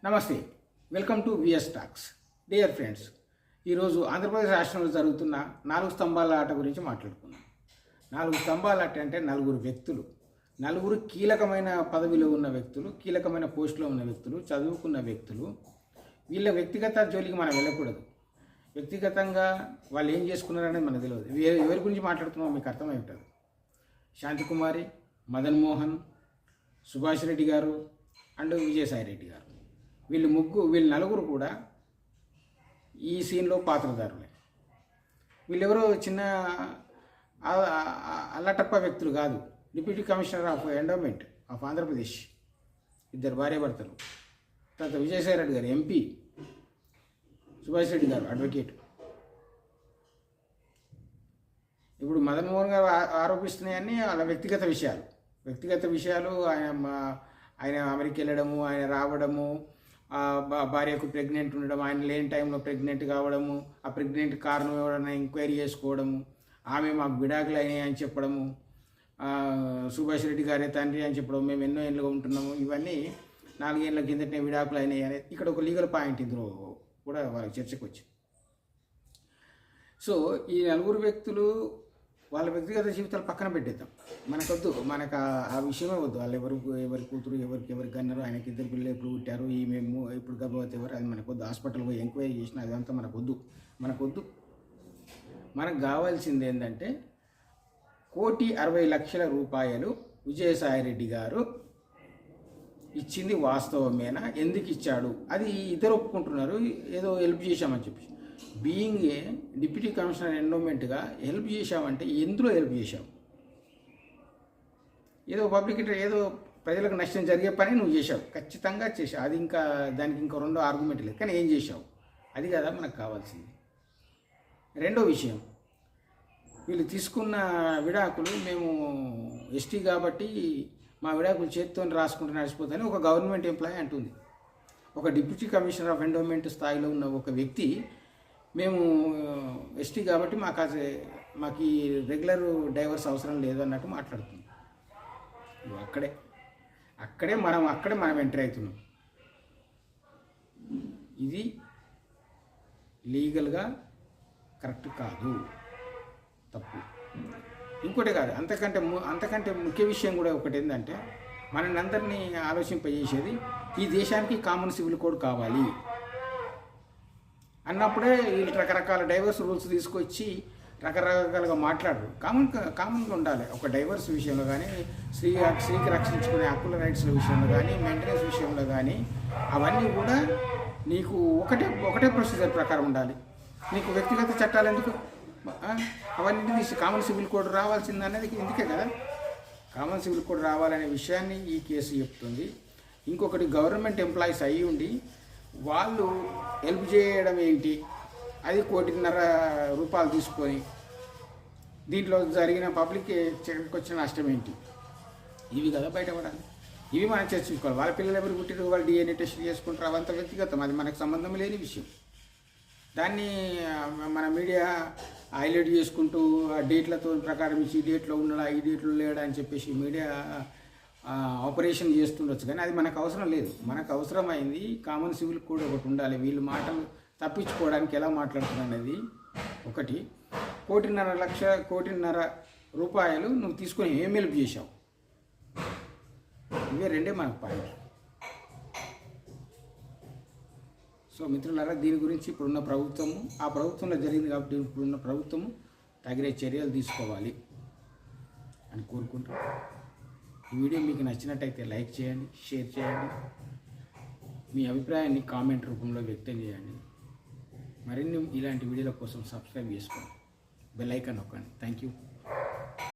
నమస్తే, welcome to VS talks. Dear friends, ఈరోజు ఆంధ్రప్రదేశ్ రాష్ట్రంలో జరుగుతున్న 4 స్తంభాల ఆట గురించి మాట్లాడుకున్నాం. 4 స్తంభాల ఆట అంటే నలుగురు కీలకమైన పదవిలో ఉన్న వ్యక్తులు, కీలకమైన పోస్టులో ఉన్న వ్యక్తులు, చదువుకున్న వ్యక్తులు. వీళ్ళ వ్యక్తిగత జోలికి మనం వెళ్ళకూడదు. వ్యక్తిగతంగా వాళ్ళు ఏం చేసుకున్నారనేది మనకు తెలియదు. ఎవరి గురించి మాట్లాడుతున్నామో మీకు అర్థమై ఉంటుంది. శాంతికుమారి, మదన్ మోహన్, సుభాష్ రెడ్డి గారు అండ్ విజయసాయి రెడ్డి గారు, వీళ్ళు నలుగురు కూడా ఈ సీన్లో పాత్రధారులే. వీళ్ళెవరో చిన్న అల్లటప్ప వ్యక్తులు కాదు. Deputy commissioner of endowment of Andhra Pradesh, 2 భార్యాభర్తలు. తర్వాత విజయసాయి రెడ్డి గారు ఎంపీ, సుభాష్ రెడ్డి గారు అడ్వకేట్. ఇప్పుడు మదన్ మోహన్ గారు ఆరోపిస్తున్నాయన్నీ వాళ్ళ వ్యక్తిగత విషయాలు. ఆయన అమెరికా వెళ్ళడము, ఆయన రావడము, భార్యకు ప్రెగ్నెంట్ ఉండడం, ఆయన లేని టైంలో ప్రెగ్నెంట్ కావడము, ఆ ప్రెగ్నెంట్ కారణం ఎవరైనా ఎంక్వైరీ చేసుకోవడము, ఆమె మాకు విడాకులు అయినాయి అని చెప్పడము, సుభాష్ రెడ్డి గారే తండ్రి అని చెప్పడం, మేము ఎన్నో ఏళ్ళుగా ఉంటున్నాము, ఇవన్నీ 4 ఏళ్ళ కిందటనే విడాకులు అయినాయి అనేది ఇక్కడ ఒక లీగల్ పాయింట్ ఇందులో కూడా వాళ్ళకి చర్చకు వచ్చింది. సో ఈ 4 వ్యక్తులు వాళ్ళ వ్యక్తిగత జీవితాలు పక్కన పెట్టేద్దాం, మనకొద్దు, మనకు ఆ విషయమే వద్దు. వాళ్ళు ఎవరి కూతురు ఎవరికి అన్నారు, ఆయనకి 2 పిల్లలు ఎప్పుడు పుట్టారు, మేము ఇప్పుడు గర్భవతి ఎవరు, అది మనకొద్దు. హాస్పిటల్ పోయి ఎంక్వైరీ చేసిన అదంతా మనకొద్దు. మనకు కావాల్సింది ఏంటంటే 1,60,00,000 విజయసాయి రెడ్డి గారు ఇచ్చింది వాస్తవమేనా, ఎందుకు ఇచ్చాడు, అది ఇద్దరు ఒప్పుకుంటున్నారు. ఏదో హెల్ప్ చేశామని చెప్పి, బీయింగ్ ఏ డిప్యూటీ కమిషనర్ ఎండోమెంట్గా హెల్ప్ చేశామంటే ఎందులో హెల్ప్ చేశావు? ఏదో పబ్లిక్ ఏదో ప్రజలకు నష్టం జరిగే పని నువ్వు చేశావు, ఖచ్చితంగా చేశావు. అది దానికి ఇంకా రెండో ఆర్గ్యుమెంట్ లేదు. కానీ ఏం చేశావు, అది కదా మనకు కావాల్సింది. రెండో విషయం, వీళ్ళు తీసుకున్న విడాకులు, మేము ఎస్టీ కాబట్టి మా విడాకులు చేతితో రాసుకుంటూ నడిచిపోతాయని ఒక గవర్నమెంట్ ఎంప్లాయీ అంటుంది. ఒక డిప్యూటీ కమిషనర్ ఆఫ్ ఎండోమెంట్ స్థాయిలో ఉన్న ఒక వ్యక్తి, మేము ఎస్టీ కాబట్టి మాకు ఈ రెగ్యులర్ డైవర్స్ అవసరం లేదు అన్నట్టు మాట్లాడుతున్నాం. అక్కడే మనం ఎంటర్ అవుతున్నాం. ఇది లీగల్గా కరెక్ట్ కాదు, తప్పు. ఇంకోటి కాదు, అంతకంటే ముఖ్య విషయం కూడా ఒకటి ఏంటంటే, మనల్ని అందరినీ ఆలోచింపజేసేది ఈ దేశానికి కామన్ సివిల్ కోడ్ కావాలి అన్నప్పుడే వీళ్ళు రకరకాల డైవర్స్ రూల్స్ తీసుకొచ్చి రకరకాలుగా మాట్లాడరు. కామన్గా ఉండాలి. ఒక డైవర్స్ విషయంలో కానీ, స్త్రీకి రక్షించుకునే హక్కుల రైట్స్ల విషయంలో కానీ, మెయింటెనెన్స్ విషయంలో కానీ, అవన్నీ కూడా నీకు ఒకటే ప్రొసీజర్ ప్రకారం ఉండాలి. నీకు వ్యక్తిగత చట్టాలు ఎందుకు? అవన్నీ తీసి కామన్ సివిల్ కోడ్ రావాల్సింది అనేది ఇందుకే కదా. కామన్ సివిల్ కోడ్ రావాలనే విషయాన్ని ఈ కేసు చెప్తుంది. ఇంకొకటి, గవర్నమెంట్ ఎంప్లాయీస్ అయ్యి ఉండి వాళ్ళు హెల్ప్ చేయడం ఏంటి, అది 1,50,00,000 రూపాయలు తీసుకొని దీంట్లో జరిగిన పబ్లిక్ వచ్చిన నష్టం ఏంటి, ఇవి కదా బయటపడాలి. ఇవి మనం చర్చించుకోవాలి. వాళ్ళ పిల్లలు ఎవరు పుట్టిరు, వాళ్ళు DNA టెస్ట్ చేసుకుంటారు, అవంత వ్యక్తిగతం, అది మనకు సంబంధం లేని విషయం. దాన్ని మన మీడియా హైలైట్ చేసుకుంటూ ఆ డేట్లతో ప్రకారం ఈ డేట్లో ఉన్నాడా, ఈ డేట్లో లేడా అని చెప్పేసి మీడియా ఆపరేషన్ చేస్తుండొచ్చు. కానీ అది మనకు అవసరం లేదు. మనకు అవసరమైంది కామన్ సివిల్ కోడ్ ఒకటి ఉండాలి. వీళ్ళు మాటలు తప్పించుకోవడానికి ఎలా మాట్లాడుతున్నారు అనేది ఒకటి. 1,50,00,000 రూపాయలు నువ్వు తీసుకొని ఏం హెల్ప్ చేశావు, ఇవే రెండే మనకు పాయింట్. సో మిత్రులారా, దీని గురించి ఇప్పుడున్న ప్రభుత్వము, ఆ ప్రభుత్వంలో జరిగింది కాబట్టి ఇప్పుడున్న ప్రభుత్వము తగిన చర్యలు తీసుకోవాలి అని కోరుకుంటూ, ఈ వీడియో మీకు నచ్చినట్టయితే లైక్ చేయండి, షేర్ చేయండి, మీ అభిప్రాయాన్ని కామెంట్ రూపంలో వ్యక్తం చేయండి. మరిన్ని ఇలాంటి వీడియోల కోసం సబ్స్క్రైబ్ చేసుకోండి, బెల్ ఐకాన్ నొక్కండి. Thank you.